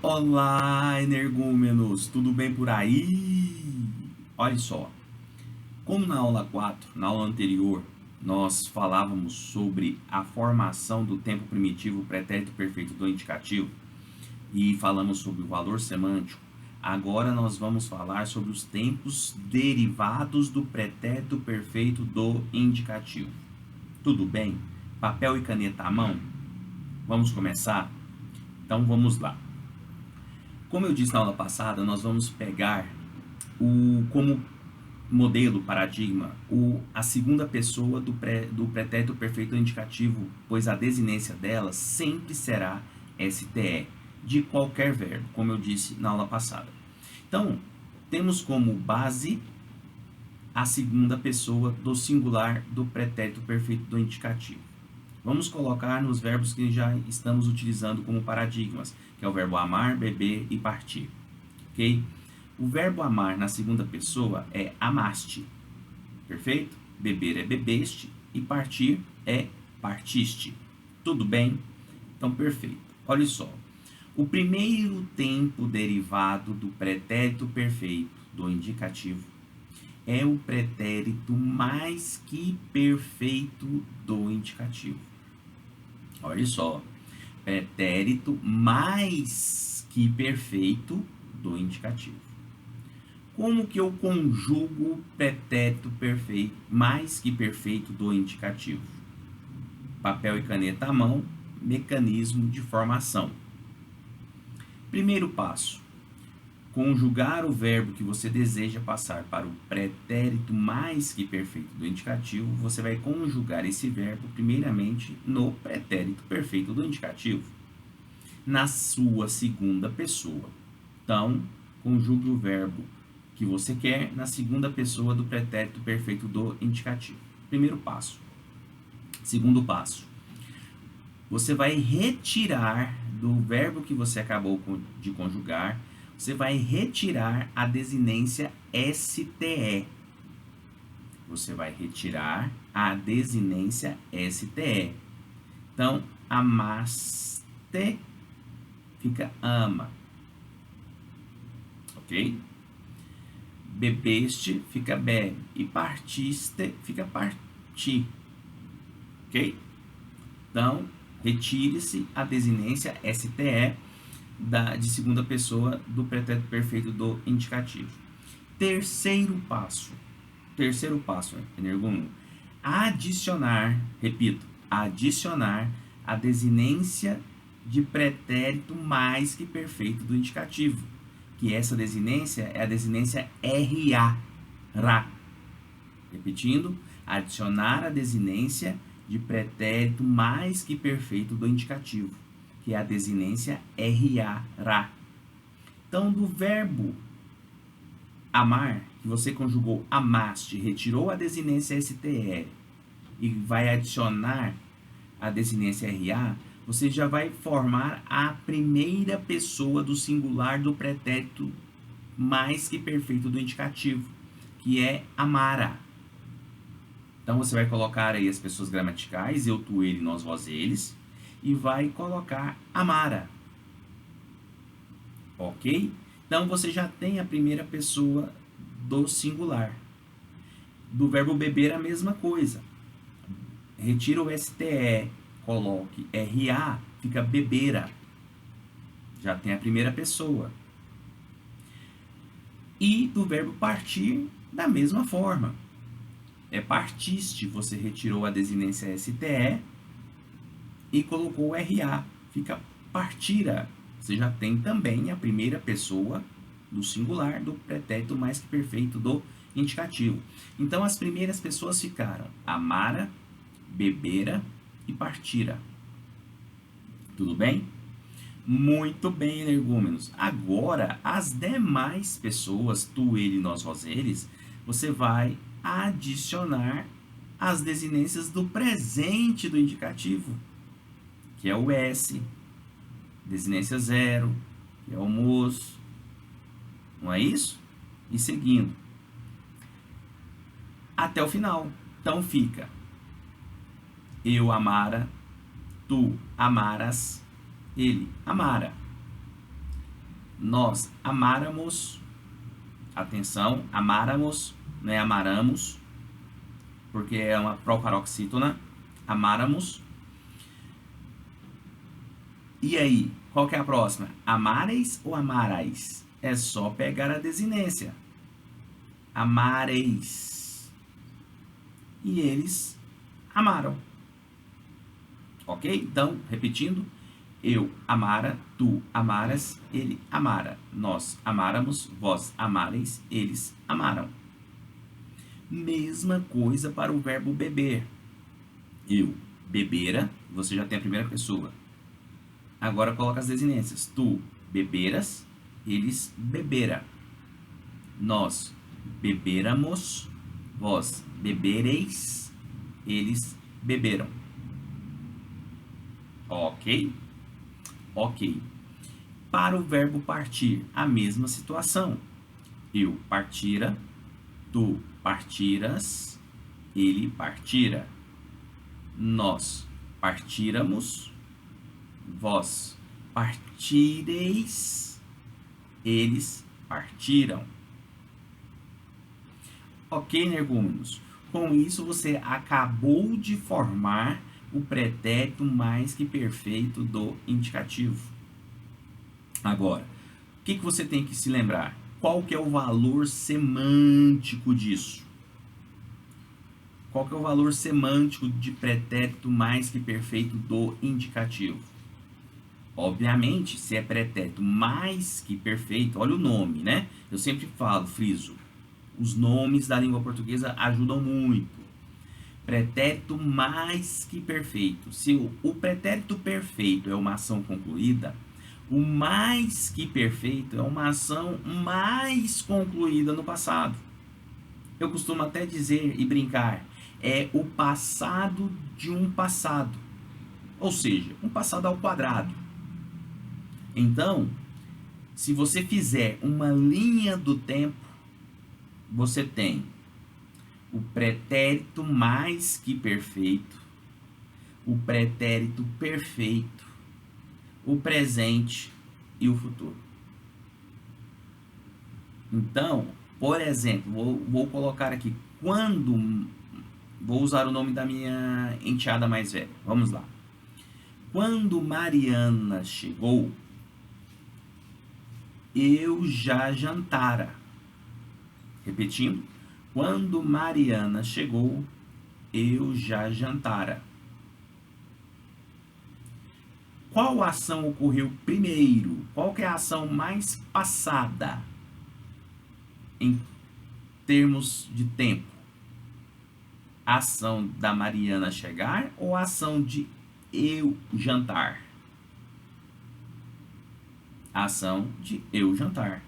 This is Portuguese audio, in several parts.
Olá, energúmenos, tudo bem por aí? Olha só, como na aula 4, na aula anterior, nós falávamos sobre a formação do tempo primitivo pretérito perfeito do indicativo e falamos sobre o valor semântico, agora nós vamos falar sobre os tempos derivados do pretérito perfeito do indicativo. Tudo bem? Papel e caneta à mão? Vamos começar? Então vamos lá. Como eu disse na aula passada, nós vamos pegar como modelo, paradigma, a segunda pessoa do pretérito perfeito indicativo, pois a desinência dela sempre será STE, de qualquer verbo, como eu disse na aula passada. Então, temos como base a segunda pessoa do singular do pretérito perfeito do indicativo. Vamos colocar nos verbos que já estamos utilizando como paradigmas, que é o verbo amar, beber e partir. Ok? O verbo amar na segunda pessoa é amaste. Perfeito? Beber é bebeste e partir é partiste. Tudo bem? Então, perfeito. Olha só. O primeiro tempo derivado do pretérito perfeito do indicativo é o pretérito mais que perfeito do indicativo. Olha só, pretérito mais que perfeito do indicativo. Como que eu conjugo o pretérito perfeito, mais que perfeito do indicativo? Papel e caneta à mão, mecanismo de formação. Primeiro passo, conjugar o verbo que você deseja passar para o pretérito mais que perfeito do indicativo, você vai conjugar esse verbo primeiramente no pretérito perfeito do indicativo, na sua segunda pessoa. Então, conjugue o verbo que você quer na segunda pessoa do pretérito perfeito do indicativo. Primeiro passo. Segundo passo, você vai retirar do verbo que você acabou de conjugar, você vai retirar a desinência STE. Você vai retirar a desinência STE. Então, amaste fica ama. Ok? Bebeste fica bebe. E partiste fica parti. Ok? Então, retire-se a desinência STE de segunda pessoa do pretérito perfeito do indicativo. Terceiro passo, energúmeno, adicionar, repito, adicionar a desinência de pretérito mais que perfeito do indicativo, que essa desinência é a desinência RA, ra. Repetindo, adicionar a desinência de pretérito mais que perfeito do indicativo, que é a desinência RA, ra. Então, do verbo amar, que você conjugou amaste, retirou a desinência STE e vai adicionar a desinência RA, você já vai formar a primeira pessoa do singular do pretérito mais que perfeito do indicativo, que é amara. Então, você vai colocar aí as pessoas gramaticais, eu, tu, ele, nós, vós, eles, e vai colocar amara. Ok? Então, você já tem a primeira pessoa do singular. Do verbo beber, a mesma coisa. Retira o STE, coloque RA, fica bebera. Já tem a primeira pessoa. E do verbo partir, da mesma forma. É partiste, você retirou a desinência STE e colocou o RA, fica partira. Você já tem também a primeira pessoa do singular do pretérito mais que perfeito do indicativo. Então, as primeiras pessoas ficaram amara, bebera e partira. Tudo bem? Muito bem, energúmenos. Agora, as demais pessoas, tu, ele, nós, vós, eles, você vai adicionar as desinências do presente do indicativo, que é o S, desinência zero, que é o moço, não é isso? E seguindo até o final. Então fica eu amara, tu amaras, ele amara. nós amáramos, atenção, amáramos, não é amaramos, porque é uma proparoxítona, amáramos. E aí, qual que é a próxima? Amareis ou amarais? É só pegar a desinência. Amareis. E eles amaram. Ok? Então, repetindo. Eu amara, tu amaras, ele amara. Nós amáramos, vós amareis, eles amaram. Mesma coisa para o verbo beber. Eu bebera, você já tem a primeira pessoa. Agora coloca as desinências. Tu beberas, eles bebera. Nós beberamos, vós bebereis, eles beberam. Ok? Ok. Para o verbo partir, a mesma situação. Eu partira, tu partiras, ele partira. Nós partíramos, vós partireis, eles partiram. Ok, energúmenos? Com isso, você acabou de formar o pretérito mais que perfeito do indicativo. Agora, o que você tem que se lembrar? Qual que é o valor semântico disso? Qual que é o valor semântico de pretérito mais que perfeito do indicativo? Obviamente, se é pretérito mais que perfeito, olha o nome, né? Eu sempre falo, friso, os nomes da língua portuguesa ajudam muito. Pretérito mais que perfeito. Se o pretérito perfeito é uma ação concluída, o mais que perfeito é uma ação mais concluída no passado. Eu costumo até dizer e brincar, é o passado de um passado. Ou seja, um passado ao quadrado. Então, se você fizer uma linha do tempo, você tem o pretérito mais que perfeito, o pretérito perfeito, o presente e o futuro. Então, por exemplo, vou colocar aqui, vou usar o nome da minha enteada mais velha. Vamos lá. Quando Mariana chegou, eu já jantara. Repetindo. Quando Mariana chegou, eu já jantara. Qual ação ocorreu primeiro? Qual que é a ação mais passada em termos de tempo? A ação da Mariana chegar ou a ação de eu jantar? A ação de eu jantar.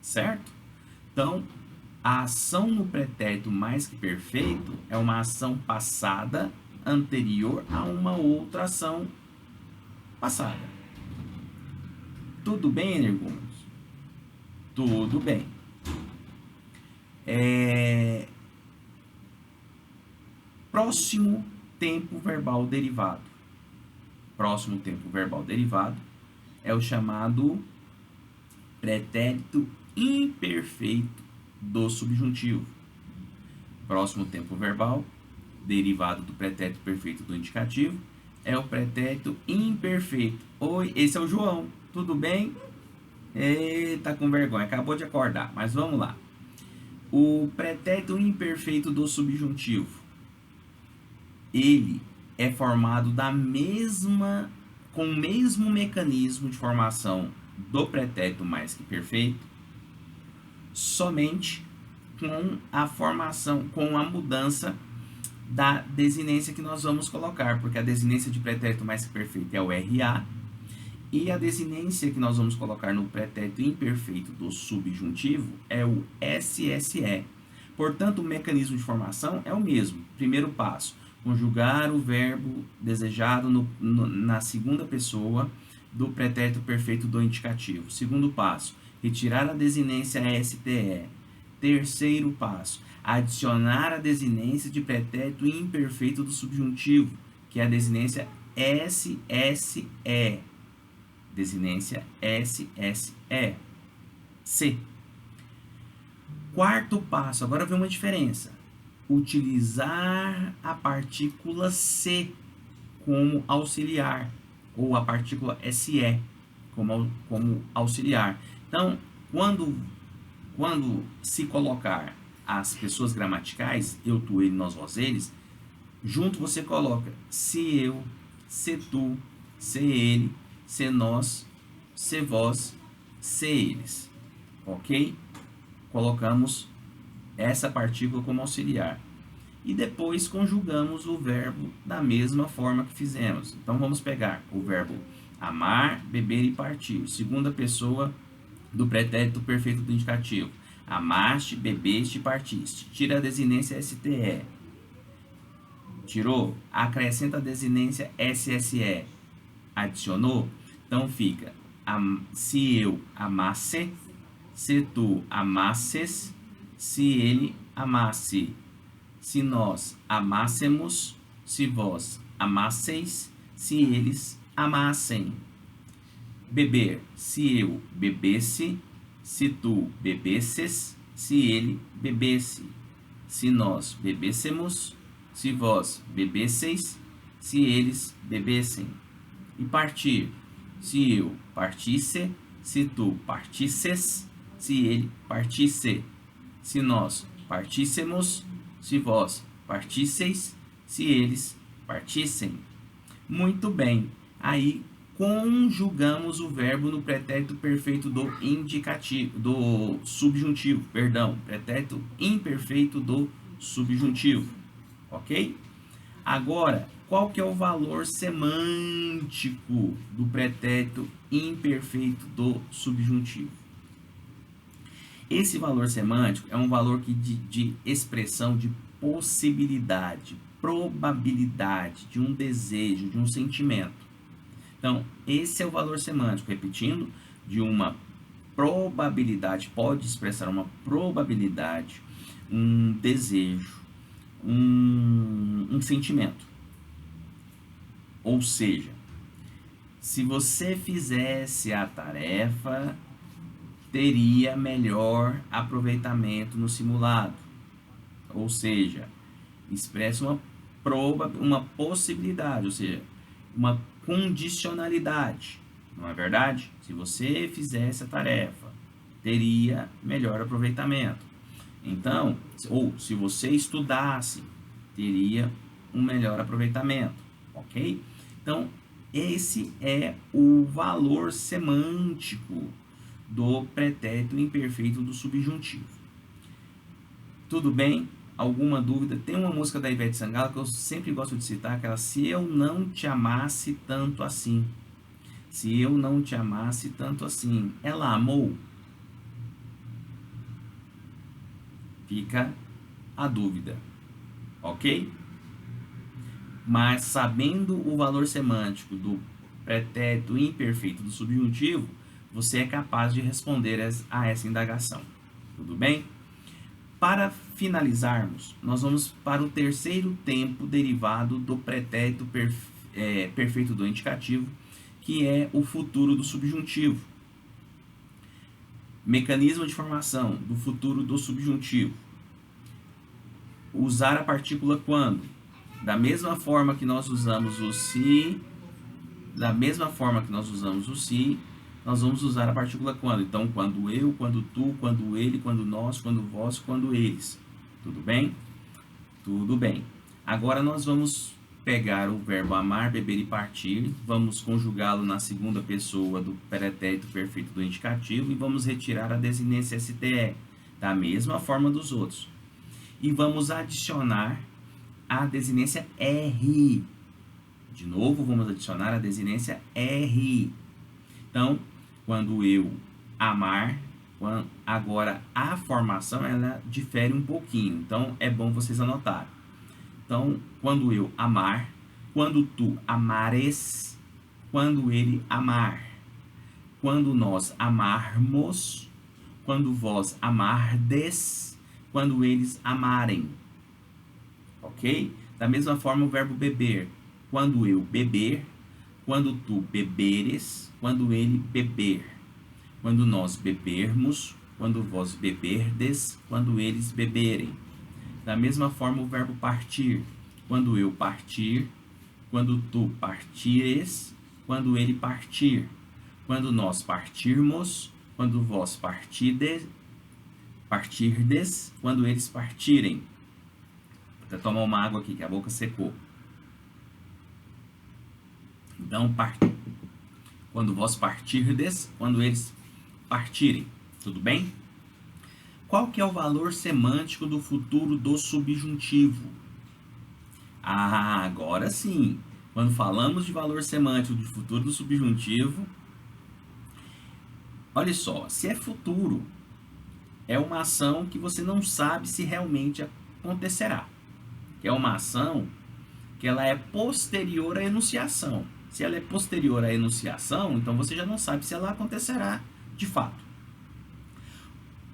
Certo? Então, a ação no pretérito mais que perfeito é uma ação passada anterior a uma outra ação passada. Tudo bem, energúmenos? Tudo bem. Próximo tempo verbal derivado. Próximo tempo verbal derivado é o chamado pretérito imperfeito do subjuntivo. Próximo tempo verbal derivado do pretérito perfeito do indicativo é o pretérito imperfeito. Oi, esse é o João. Tudo bem? Eita, com vergonha, acabou de acordar, mas vamos lá. O pretérito imperfeito do subjuntivo, ele é formado com o mesmo mecanismo de formação do pretérito mais que perfeito, somente com a formação, com a mudança da desinência que nós vamos colocar, porque a desinência de pretérito mais que perfeito é o RA, e a desinência que nós vamos colocar no pretérito imperfeito do subjuntivo é o SSE. Portanto, o mecanismo de formação é o mesmo. Primeiro passo, conjugar o verbo desejado na segunda pessoa do pretérito perfeito do indicativo. Segundo passo, retirar a desinência STE. Terceiro passo, adicionar a desinência de pretérito imperfeito do subjuntivo, que é a desinência SSE. desinência SSE. C. Quarto passo, agora vem uma diferença. Utilizar a partícula C como auxiliar, ou a partícula SE como auxiliar. Então, quando se colocar as pessoas gramaticais, eu, tu, ele, nós, vós, eles, junto você coloca se eu, se tu, se ele, se nós, se vós, se eles. Ok? Colocamos essa partícula como auxiliar. E depois conjugamos o verbo da mesma forma que fizemos. Então vamos pegar o verbo amar, beber e partir. Segunda pessoa do pretérito perfeito do indicativo. Amaste, bebeste e partiste. Tira a desinência STE. Tirou? Acrescenta a desinência SSE. Adicionou? Então fica se eu amasse, se tu amasses, se ele amasse, se nós amássemos, se vós amasseis, se eles amassem. Beber, se eu bebesse, se tu bebesses, se ele bebesse, se nós bebêssemos, se vós bebesseis, se eles bebessem. E partir, se eu partisse, se tu partisses, se ele partisse, se nós partíssemos, se vós partisseis, se eles partissem. Muito bem, aí conjugamos o verbo no pretérito perfeito do indicativo, do subjuntivo, pretérito imperfeito do subjuntivo, ok? Agora, qual que é o valor semântico do pretérito imperfeito do subjuntivo? Esse valor semântico é um valor de expressão de possibilidade, probabilidade, de um desejo, de um sentimento. Então, esse é o valor semântico, repetindo, de uma probabilidade, pode expressar uma probabilidade, um desejo, um sentimento. Ou seja, se você fizesse a tarefa, teria melhor aproveitamento no simulado. Ou seja, expressa uma possibilidade, ou seja, uma condicionalidade. Não é verdade? Se você fizesse a tarefa, teria melhor aproveitamento. Então, ou se você estudasse, teria um melhor aproveitamento. Ok? Então, esse é o valor semântico do pretérito imperfeito do subjuntivo. Tudo bem? Alguma dúvida? Tem uma música da Ivete Sangalo que eu sempre gosto de citar, aquela Se Eu Não Te Amasse Tanto Assim. Se eu não te amasse tanto assim. Ela amou? Fica a dúvida. Ok? Mas sabendo o valor semântico do pretérito imperfeito do subjuntivo, você é capaz de responder a essa indagação. Tudo bem? Para finalizarmos, nós vamos para o terceiro tempo derivado do pretérito perfeito do indicativo, que é o futuro do subjuntivo. Mecanismo de formação do futuro do subjuntivo. Usar a partícula quando? Da mesma forma que nós usamos o se, nós vamos usar a partícula quando. Então, quando eu, quando tu, quando ele, quando nós, quando vós, quando eles. Tudo bem? Tudo bem. Agora nós vamos pegar o verbo amar, beber e partir, vamos conjugá-lo na segunda pessoa do pretérito perfeito do indicativo e vamos retirar a desinência STE, da mesma forma dos outros. E vamos adicionar a desinência R. De novo, vamos adicionar a desinência R. Então, quando eu amar, agora a formação ela difere um pouquinho. Então, é bom vocês anotarem. Então, quando eu amar, quando tu amares, quando ele amar, quando nós amarmos, quando vós amardes, quando eles amarem. Ok? Da mesma forma o verbo beber. Quando eu beber, quando tu beberes, quando ele beber, quando nós bebermos, quando vós beberdes, quando eles beberem. Da mesma forma o verbo partir, quando eu partir, quando tu partires, quando ele partir, quando nós partirmos, quando vós partirdes, quando eles partirem. Vou até tomar uma água aqui que a boca secou. Então, quando vós partirdes, quando eles partirem. Tudo bem? Qual que é o valor semântico do futuro do subjuntivo? Ah, agora sim. Quando falamos de valor semântico do futuro do subjuntivo, olha só, se é futuro, é uma ação que você não sabe se realmente acontecerá. É uma ação que ela é posterior à enunciação. Se ela é posterior à enunciação, então você já não sabe se ela acontecerá de fato.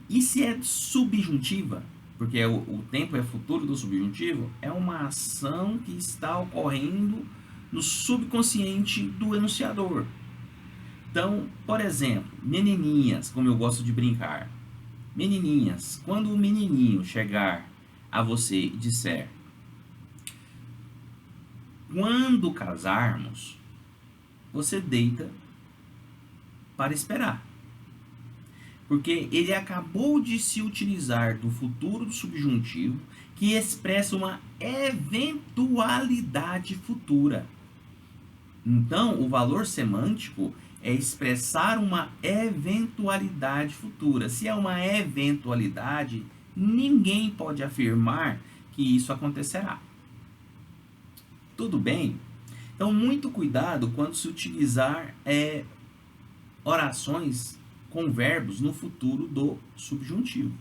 E se é subjuntiva, porque o tempo é futuro do subjuntivo, é uma ação que está ocorrendo no subconsciente do enunciador. Então, por exemplo, menininhas, como eu gosto de brincar. Menininhas, quando o menininho chegar a você e disser: quando casarmos, você deita para esperar. Porque ele acabou de se utilizar do futuro do subjuntivo, que expressa uma eventualidade futura. Então, o valor semântico é expressar uma eventualidade futura. Se é uma eventualidade, ninguém pode afirmar que isso acontecerá. Tudo bem? Então, muito cuidado quando se utilizar orações com verbos no futuro do subjuntivo.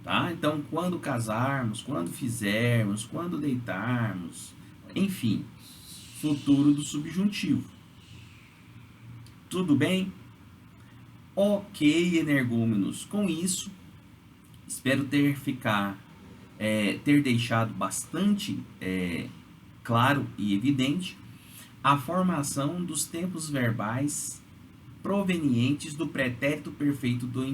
Tá? Então, quando casarmos, quando fizermos, quando deitarmos, enfim, futuro do subjuntivo. Tudo bem? Ok, energúmenos. Com isso, espero ter deixado bastante claro e evidente a formação dos tempos verbais provenientes do pretérito perfeito do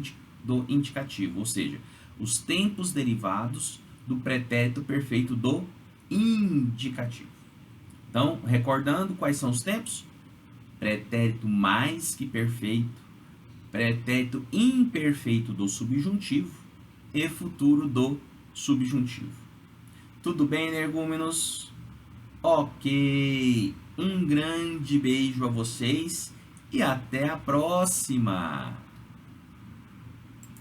indicativo, ou seja, os tempos derivados do pretérito perfeito do indicativo. Então, recordando quais são os tempos? Pretérito mais que perfeito, pretérito imperfeito do subjuntivo e futuro do subjuntivo. Tudo bem, energúmenos? Ok, um grande beijo a vocês e até a próxima!